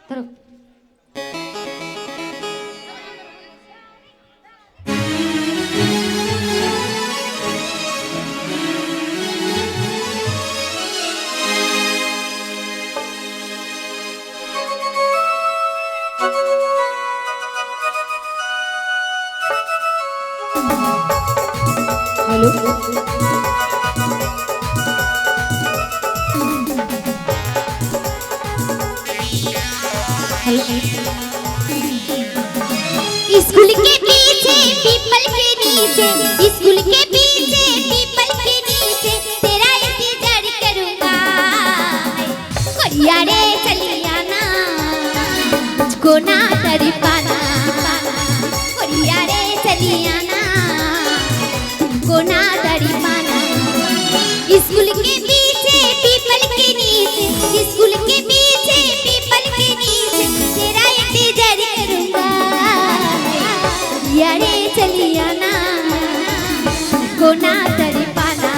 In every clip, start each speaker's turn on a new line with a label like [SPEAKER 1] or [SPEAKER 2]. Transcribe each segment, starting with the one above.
[SPEAKER 1] ধরো। Hello,
[SPEAKER 2] school के पीछे पीपल के नीचे, स्कूल के पीछे पीपल के नीचे तेरा इंतजार करूंगा। कोरिया रे चलिया ना, मुझको ना तर पाना। कोरिया रे चलिया ना, तुमको ना तर पाना। स्कूल के पीछे पीपल के नीचे, स्कूल के पीछे पीपल के नीचे तेरा इंतजार करूंगा। यारे चलिया ना, को ना तर पाना।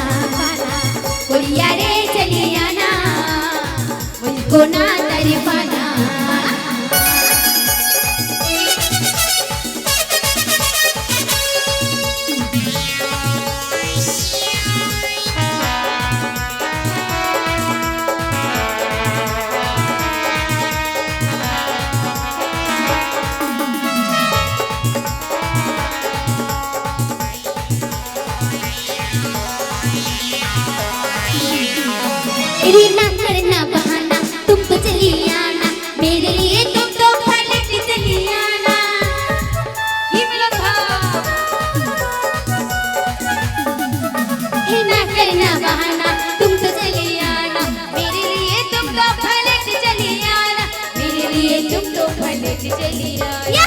[SPEAKER 2] कोई यारे चलिया ना, मुझको ना तर पाना। मेरी ना करना बहाना, तुम तो चली आना, मेरे लिए तुम तो पलट चली आना। ये मेरा भाव। ये ना करना बहाना, तुम तो चली आना, मेरे लिए तुम तो पलट चली आना, मेरे लिए तुम तो पलट चली आना।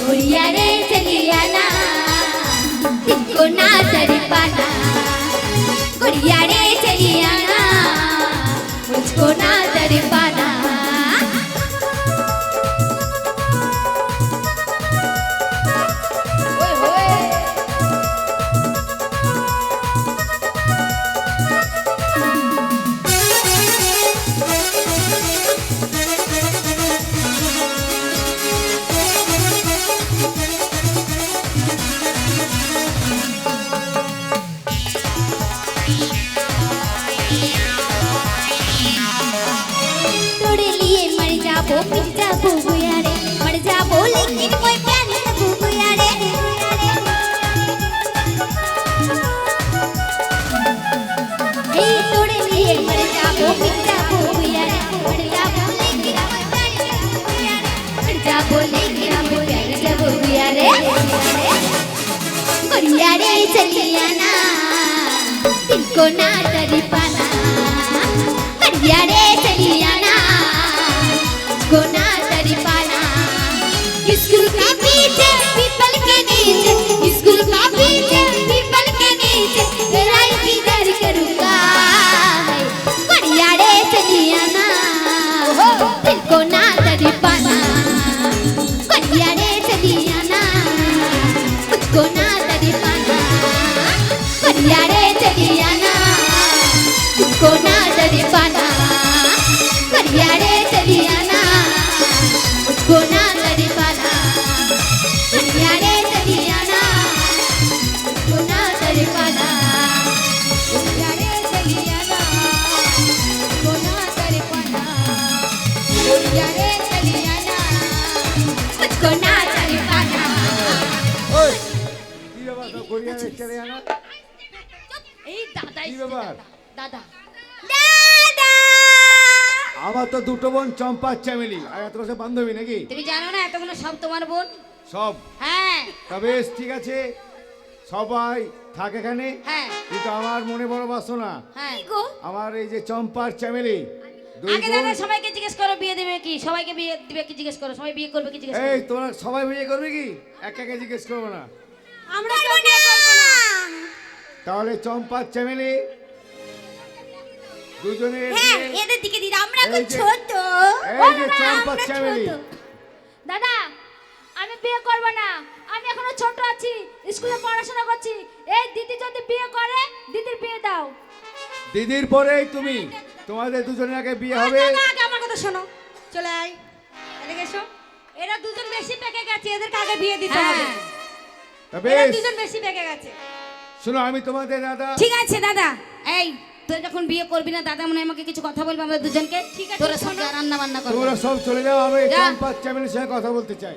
[SPEAKER 2] कोरिया रे चली आना, तुमको ना तर पाना। कोरिया रे चलिया ना, मुझको ना तर पाना। ओए होए। तोड़े लिए मर जाबो मिट जाबो गुया रे, मर जाबो लेकिन कोई प्यार न लगू गुया रे। हे तोड़े लिए मर जाबो मिट जाबो गुया रे, मर जाबो लेकिन कोई प्यार न लगू गुया रे, मर जाबो लेकिन कोई प्यार न लगू गुया रे। गुया रे चलिया ना, तुमको ना तर पाना। गुया रे चलिया ना, को ना तर पाना। स्कूल का पीछे पीपल के नीचे, स्कूल का पीछे पीपल के नीचे तेरा इंतजार करूंगा। कोरिया रे चलिया ना, तुमको ना तर पाना। कोरिया रे चलिया ना, मुझको ना तर पाना। कोरिया रे चलिया ना, तुमको ना तर पाना। कोरिया रे चलिया ना, मुझको ना तर पाना। कोरिया रे चलिया ना, मुझको ना तर पाना। कोरिया रे चलिया ना, मुझको ना तर पाना। कोरिया रे चलिया ना, मुझको ना तर पाना।
[SPEAKER 3] ওই কি ব্যাপার সব গড়িয়া রে চলে আনা
[SPEAKER 1] এই দাদা
[SPEAKER 3] কি
[SPEAKER 1] এসেছে,
[SPEAKER 3] ব্যাপার?
[SPEAKER 1] দাদা।
[SPEAKER 2] দাদা
[SPEAKER 3] আমার তো দুটো বোন চম্পা চ্যামেলি আর এত বছর বান্ধবী নাকি
[SPEAKER 1] তুমি জানো না এতগুলো সব তোমার বোন?
[SPEAKER 3] সব
[SPEAKER 1] হ্যাঁ
[SPEAKER 3] তবে ঠিক আছে সবাই থাক এখানে
[SPEAKER 1] হ্যাঁ
[SPEAKER 3] কিন্তু আমার মনে বড় বাসনা
[SPEAKER 1] হ্যাঁ।
[SPEAKER 2] গো
[SPEAKER 3] আমার এই যে চম্পার চ্যামেলি দুই
[SPEAKER 1] আগে
[SPEAKER 3] বোন
[SPEAKER 1] দাদা সবাইকে জিজ্ঞেস করো বিয়ে দেবে কি, সবাইকে বিয়ে দিবে কি জিজ্ঞেস করো, সবাই বিয়ে করবে কি জিজ্ঞেস
[SPEAKER 3] এই
[SPEAKER 1] করো।
[SPEAKER 3] তোমরা সবাই বিয়ে করবে কি একা একা জিজ্ঞেস করবো না
[SPEAKER 1] আমরা কেউ বিয়ে করবো না।
[SPEAKER 3] তাহলে চম্পার চ্যামেলি দুজনের
[SPEAKER 2] হ্যাঁ
[SPEAKER 3] বিয়ে-
[SPEAKER 2] এদের দিকে দিদা, আমরা এখন
[SPEAKER 3] এই যে-
[SPEAKER 2] ছোট।
[SPEAKER 3] এই যে
[SPEAKER 2] আমরা
[SPEAKER 3] চম্পা
[SPEAKER 2] ছোট।
[SPEAKER 3] চ্যামেলি
[SPEAKER 1] দাদা আমি বিয়ে করব না, আমি এখনো ছোট আছি, স্কুলে পড়াশোনা করছি। এই দিদি যদি বিয়ে করে দিদির বিয়ে দাও।
[SPEAKER 3] দিদির পরেই তুমি তোমাদের দুজনের আগে বিয়ে হবে
[SPEAKER 1] দাদা আগে আমার
[SPEAKER 4] কথা শোনো, চলে আয়, এদিকে এসো। এরা দুজন বেশি পেকে গেছে, এদেরকে আগে বিয়ে দিতে হবে।
[SPEAKER 3] তা
[SPEAKER 4] এরা
[SPEAKER 3] বেশ,
[SPEAKER 4] দুজন বেশি পেকে গেছে।
[SPEAKER 3] শোনো আমি তোমাদের দাদা।
[SPEAKER 2] ঠিক আছে দাদা, এই তুই যখন বিয়ে করবি না, দাদা মনে হয় আমাকে কিছু কথা বলবে আমাদের দুজনকে।
[SPEAKER 4] ঠিক আছে,
[SPEAKER 2] তোরা
[SPEAKER 4] শোনো।
[SPEAKER 2] সব রান্না বান্না করবি।
[SPEAKER 3] তোমরা সব চলে যাও, আমি
[SPEAKER 2] যা।
[SPEAKER 3] চম্পা চ্যামেলির সঙ্গে কথা বলতে চাই।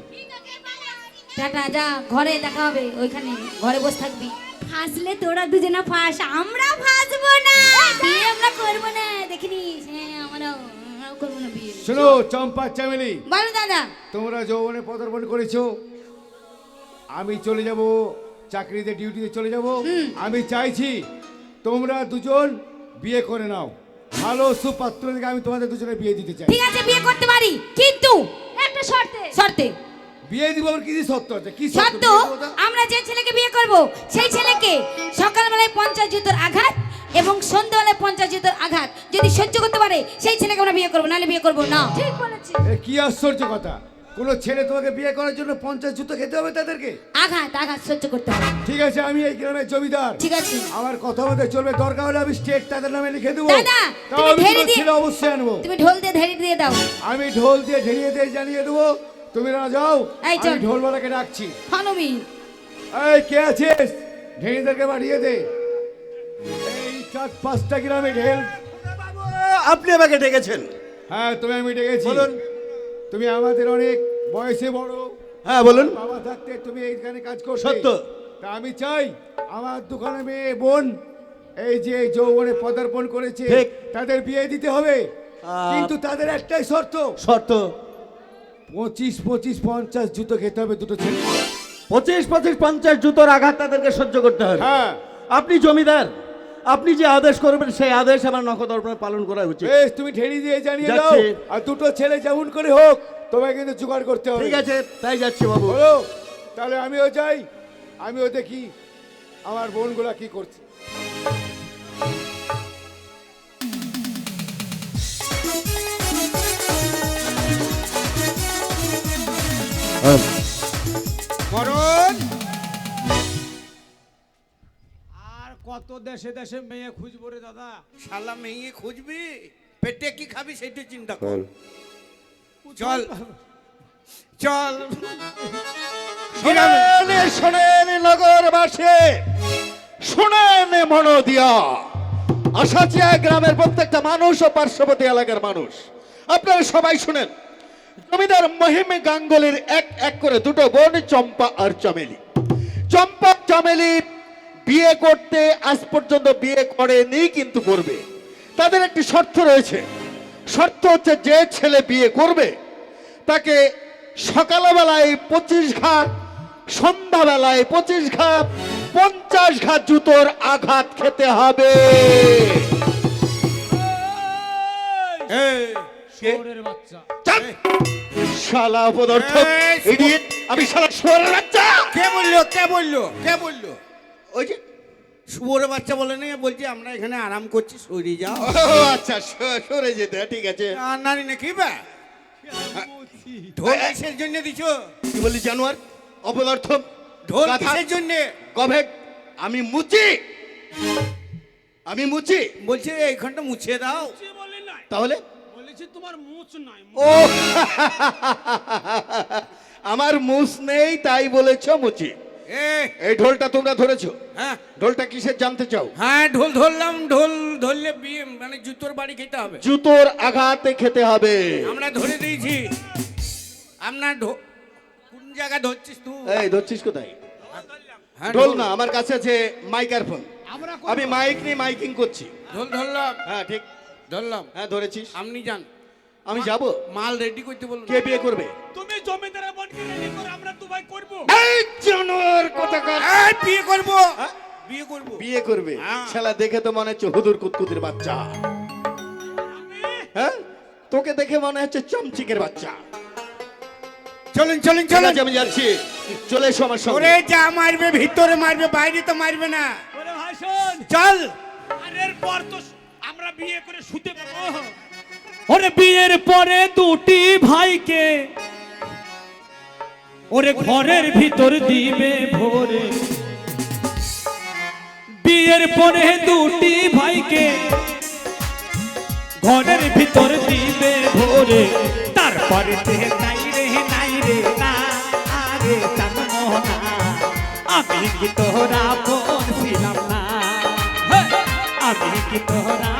[SPEAKER 2] টাটা, যা, ঘরে দেখা হবে, ওইখানে ঘরে বসে থাকবি।
[SPEAKER 4] ফাঁসলে তোরা দুজনে ফাঁস, আমরা ফাঁসবো না।
[SPEAKER 2] বিয়ে আমরা করবো না, দেখিনিস? হ্যাঁ, আমরাও করবো না বিয়ে।
[SPEAKER 3] শোনো চম্পা চ্যামেলি,
[SPEAKER 2] বলো দাদা।
[SPEAKER 3] তোমরা যৌবনে পদার্পণ করেছো, আমি চলে যাব চাকরিতে, ডিউটিতে চলে যাব। আমি চাইছি তোমরা দুজন বিয়ে করে নাও, ভালো সুপাত্র থেকে আমি তোমাদের দুজনে বিয়ে দিতে চাই।
[SPEAKER 2] ঠিক আছে, বিয়ে করতে পারি, কিন্তু
[SPEAKER 1] একটা শর্তে।
[SPEAKER 2] শর্তে।
[SPEAKER 3] বিয়ে দিব আবার কি শর্ত আছে? কি
[SPEAKER 2] শর্ত,
[SPEAKER 3] বিয়ে দেবো তা?
[SPEAKER 2] আমরা যে ছেলেকে বিয়ে করব সেই ছেলেকে সকালবেলায় 50 জুতোর আঘাত এবং সন্ধ্যাবেলায় 50 জুতোর আঘাত যদি সহ্য করতে পারে সেই ছেলেকে আমরা বিয়ে করব, নাহলে বিয়ে করব না।
[SPEAKER 1] ঠিক বলেছি।
[SPEAKER 3] এ কি আশ্চর্য কথা! কোন ছেলে তোমাকে বিয়ে করার জন্য 50 জুতো খেতে হবে তাদেরকে?
[SPEAKER 2] আঘাত আঘাত সহ্য করতে হবে।
[SPEAKER 3] ঠিক আছে, আমি এই গ্রামের জমিদার,
[SPEAKER 2] ঠিক আছে
[SPEAKER 3] আমার কথা মতো চলবে। দরকার হলে আমি স্টেট তাদের নামে লিখে দেবো।
[SPEAKER 2] দাদা,
[SPEAKER 3] তাও
[SPEAKER 2] তুমি
[SPEAKER 3] আমি
[SPEAKER 2] ঢেলে
[SPEAKER 3] তোমার
[SPEAKER 2] দিয়ে-
[SPEAKER 3] ছেলে অবশ্যই আনবো।
[SPEAKER 2] তুমি ঢোল দিয়ে ধেড়ে দিয়ে দাও।
[SPEAKER 3] আমি ঢোল দিয়ে ঢেরিয়ে দিয়ে জানিয়ে দেবো, তুমি না যাও।
[SPEAKER 2] এই চল।
[SPEAKER 3] আমি ঢোলওয়ালাকে ডাকছি।
[SPEAKER 2] ফলোমি।
[SPEAKER 3] এই কে আছিস? ঢেরিদেরকে বাড়িয়ে দে। এই 4-5টা গ্রামে ঢেল।
[SPEAKER 5] আপনি আমাকে ডেকেছেন?
[SPEAKER 3] হ্যাঁ, তুমি আমি ডেকেছি।
[SPEAKER 5] বলুন।
[SPEAKER 3] তুমি আমাদের অনেক বয়সে বড়।
[SPEAKER 5] হ্যাঁ বলুন।
[SPEAKER 3] বাবা থাকতে তুমি এইখানে কাজ করছো।
[SPEAKER 5] সত্য।
[SPEAKER 3] তা আমি চাই আমার দোকানে মেয়ে বোন এই যে যৌবনে পদার্পণ করেছে,
[SPEAKER 5] ঠিক।
[SPEAKER 3] তাদের বিয়ে দিতে হবে।
[SPEAKER 5] আহ,
[SPEAKER 3] কিন্তু তাদের একটাই শর্ত,
[SPEAKER 5] শর্ত
[SPEAKER 3] 25-50 জুতো খেতে হবে দুটো ছেলে।
[SPEAKER 5] 25-50 জুতোর আঘাত তাদেরকে সহ্য করতে হবে।
[SPEAKER 3] হ্যাঁ
[SPEAKER 5] আপনি জমিদার, আপনি যে আদেশ করবেন সেই আদেশ আমার নখদর্পণে পালন করা উচিত।
[SPEAKER 3] বেশ, তুমি ঢেড়ি দিয়ে জানিয়ে দাও।
[SPEAKER 5] যাচ্ছি।
[SPEAKER 3] আর দুটো ছেলে যেমন করে হোক তোমায় কিন্তু জোগাড় করতে হবে।
[SPEAKER 5] ঠিক আছে, তাই যাচ্ছি বাবু।
[SPEAKER 3] বলো, তাহলে আমিও যাই, আমিও দেখি আমার বোনগুলা কি করছে।
[SPEAKER 6] মরণ আর কত দেশে দেশে মেয়ে খুঁজবো রে দাদা।
[SPEAKER 7] শালা মেয়ে খুঁজবি, পেটে কি খাবি সেটা চিন্তা কর। চল চল।
[SPEAKER 5] শোনেন শোনেন নগরবাসী, শোনেন মন দিয়া, আশাচিয়া গ্রামের প্রত্যেকটা মানুষ ও পার্শ্ববর্তী এলাকার মানুষ, আপনারা সবাই শুনেন। জমিদার মহিম গাঙ্গুলির এক এক করে দুটো বোন, চম্পা আর চামেলি। চম্পা চামেলি বিয়ে করতে আজ পর্যন্ত বিয়ে করেনি, কিন্তু করবে। তাদের একটি শর্ত রয়েছে। শর্ত হচ্ছে, যে ছেলে বিয়ে করবে তাকে সকালবেলায় 25 ঘাত, সন্ধ্যাবেলায় 25 ঘাত, 50 ঘাত জুতোর আঘাত খেতে হবে।
[SPEAKER 7] এই, কে?
[SPEAKER 6] ওরের বাচ্চা
[SPEAKER 5] চাপ! শালা অপদার্থ,
[SPEAKER 7] এই,
[SPEAKER 5] ইডিয়েট! আমি শালা শুয়োরের বাচ্চা!
[SPEAKER 7] কে বললো? কে বললো? কে বললো?
[SPEAKER 5] ওই যে,
[SPEAKER 7] শুয়োরের বাচ্চা বলে না, বলছি আমরা এখানে আরাম করছি, সরে যাও।
[SPEAKER 5] ও আচ্ছা, সরে যেতে, ঠিক আছে।
[SPEAKER 7] আর নারী নাকি বা ঢোল কিসের জন্য দিছো?
[SPEAKER 5] কি বললি জানোয়ার, অপদার্থ,
[SPEAKER 7] ঢোল
[SPEAKER 5] গাধা,
[SPEAKER 7] কিসের জন্য?
[SPEAKER 5] গভেট! আমি মুচি, আমি মুচি।
[SPEAKER 7] বলছে এইখানটা মুছে দাও।
[SPEAKER 6] বলে নাই,
[SPEAKER 5] তাহলে
[SPEAKER 6] বলেছি তোমার মুছ নাই।
[SPEAKER 5] ও আমার মুছ নেই তাই বলেছ মুচি। এই ঢোলটা তোমরা ধরেছো,
[SPEAKER 7] হ্যাঁ
[SPEAKER 5] ঢোলটা কিসের জানতে চাও?
[SPEAKER 7] হ্যাঁ, ঢোল ধরলাম। ঢোল ধরলে বিয়ে মানে জুতোর বাড়ি খেতে হবে।
[SPEAKER 5] জুতোর আঘাতে খেতে হবে।
[SPEAKER 7] আমরা ধরে দিয়েছি। আপনার কোন জায়গা ধরছিস তুই?
[SPEAKER 5] এই ধরছিস কোথায়?
[SPEAKER 7] হ্যাঁ,
[SPEAKER 5] ঢোল না, আমার কাছে আছে মাইক্রোফোন।
[SPEAKER 6] আমরা
[SPEAKER 5] আমি মাইক নিয়ে মাইকিং করছি।
[SPEAKER 7] ঢোল ধরলাম।
[SPEAKER 5] হ্যাঁ ঠিক,
[SPEAKER 7] ধরলাম।
[SPEAKER 5] হ্যাঁ ধরেছিস।
[SPEAKER 7] আপনি যান,
[SPEAKER 5] আমি যাব।
[SPEAKER 7] মাল রেডি করতে বলুন।
[SPEAKER 5] কে বিয়ে করবে?
[SPEAKER 6] তুমি জমিদারের বোনকে রেডি করে আমরা দুবাই করব।
[SPEAKER 5] এই জানোয়ার কোথাকার!
[SPEAKER 7] এই, বিয়ে করবো।
[SPEAKER 5] হ্যাঁ?
[SPEAKER 7] বিয়ে করবো।
[SPEAKER 5] বিয়ে করবে?
[SPEAKER 7] হ্যাঁ।
[SPEAKER 5] শালা দেখে তো মনে হচ্ছে হুদুর কুতকুতির বাচ্চা। হ্যাঁ, তোকে দেখে মনে হচ্ছে চমচিকের বাচ্চা।
[SPEAKER 7] চলুন চলুন
[SPEAKER 5] ঠিক
[SPEAKER 7] চলুন।
[SPEAKER 5] আছে, আমি যাচ্ছি। চলে এসো আমার সঙ্গে।
[SPEAKER 7] ওরে যা মারবে ভিতরে মারবে, বাইরে তো মারবে না।
[SPEAKER 6] ওরে ভাই শোন,
[SPEAKER 7] চল।
[SPEAKER 6] আর এরপর তো আমরা বিয়ে করে শুতে পাবো। ওরে বিয়ের পরে দুটি ভাইকে ওরে ঘরের ভিতর দিবে ভোরে। বিয়ের পরে দুটি ভাইকে ঘরের ভিতর দিবে ভোরে তারপরে নাই রে নাই রে না আরে চাঁদমোহনা আমি কি তোরা বোন ছিলাম না আমি কি তোরা